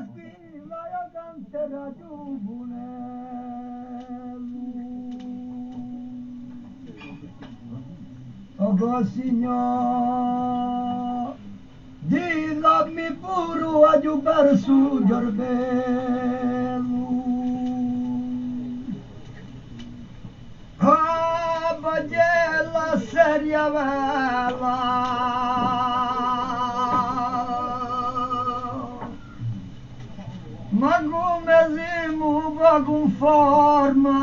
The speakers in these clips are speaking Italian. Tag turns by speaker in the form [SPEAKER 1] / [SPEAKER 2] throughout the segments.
[SPEAKER 1] scriva io canterò giubunello. Oh Signore, dillammi pure a giù per su Giordano. Ah, bagella seria bella, ma come si muove con forma,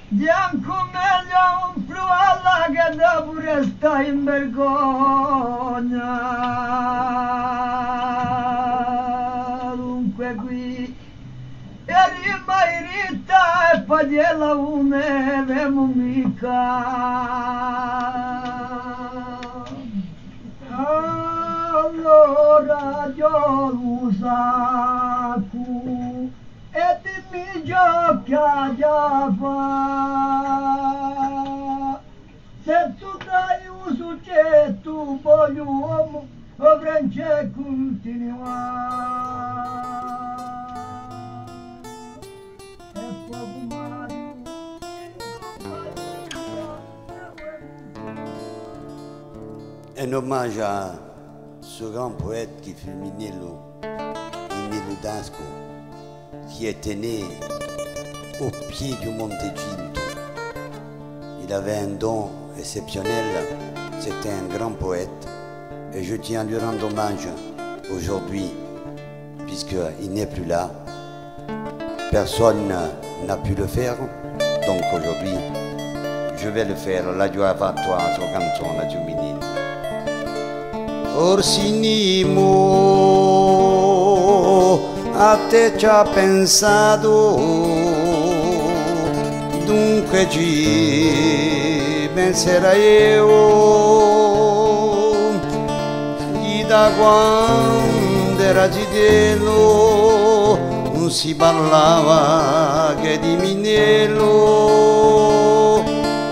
[SPEAKER 1] bianco meglio un più alla che dopo resta in vergogna. Dunque qui e rima irita e pagella une vemo mica. Allora io usaku e dimmi gioca già fa. Se tu dai un succetto voglio uomo avrai continuare.
[SPEAKER 2] Un hommage à ce grand poète qui fut Minello Dasco, qui était né au pied du Monte Cinto. Il avait un don exceptionnel, c'était un grand poète et je tiens à lui rendre hommage aujourd'hui puisqu'il n'est plus là. Personne n'a pu le faire, donc aujourd'hui je vais le faire. La joie va a toi, sua canzone giuvenile. Orsinimo, a te ci ha pensato, dunque ci penserò io. Gli da quando era gitello non si parlava che di Minello,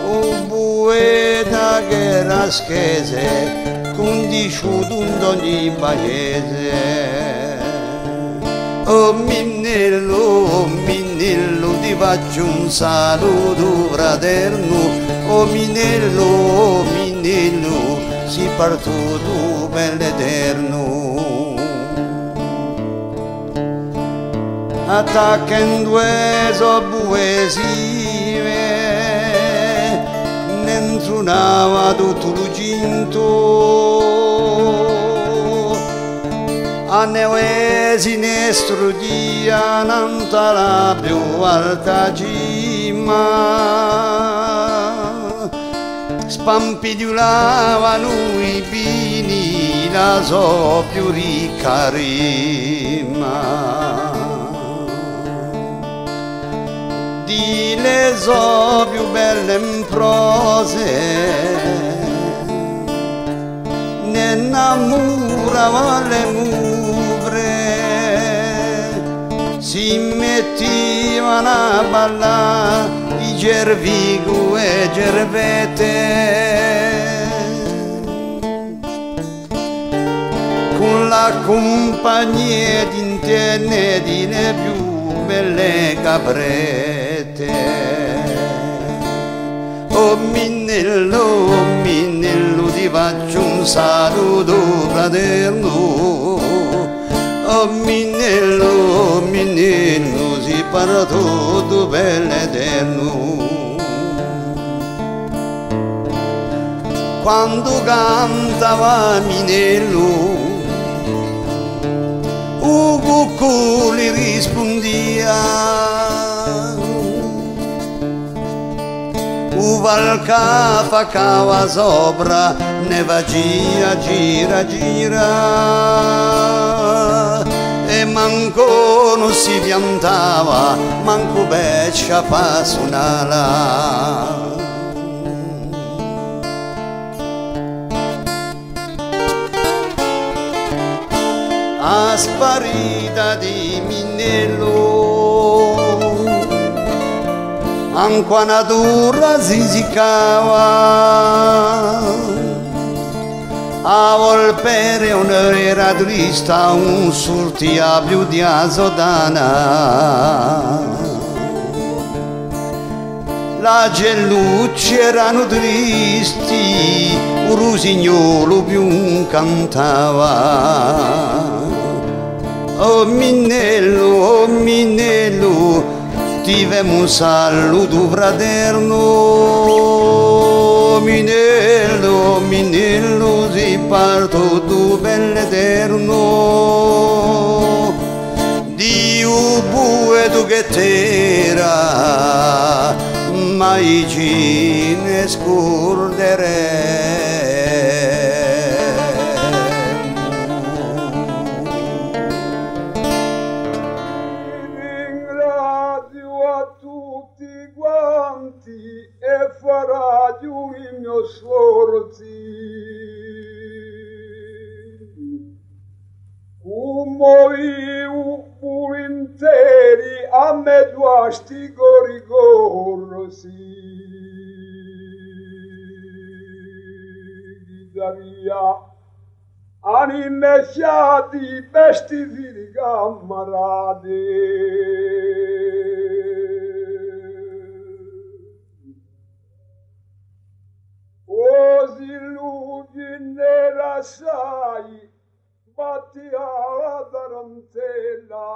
[SPEAKER 2] un poeta che era schese condisciuto in ogni paese. Oh Minello, Minello, ti faccio un saluto fraterno. Oh Minello, Minello, si partuto per l'eterno. Attacca in due so poesie, ne suonava tutto lucinto. A neoesi ne strudia nanta la più alta cima, spampidulavano i pini la so più ricca rima. Di le so più belle in prose, ne innamorava le muvre, si mettevano a ballare i gervigo e gervete, con la compagnia di interne di le più belle caprette. Oh Minello, Minello, ti faccio un saluto fraterno. Oh Minello, Minello, si parla tutto per l'eterno. Quando cantava Minello, cucù gli rispondia. Valca facava sopra, ne va gira, gira, gira, e manco non si piantava, manco beccia fa suonala. A sparita di Minello, anche natura si siccava, a per un'era trista un sortia più di azodana la gellucci erano tristi un rusignolo più cantava oh Minello ti vemo saluto fraterno Minello si parto tu bell'eterno Dio bue tu che t'era mai ci ne
[SPEAKER 1] e farà giù i miei sforzi come io interi a mezzo a stigo rigorosi Daria anime siati besti di camarade così luci nera sai batti alla tarantella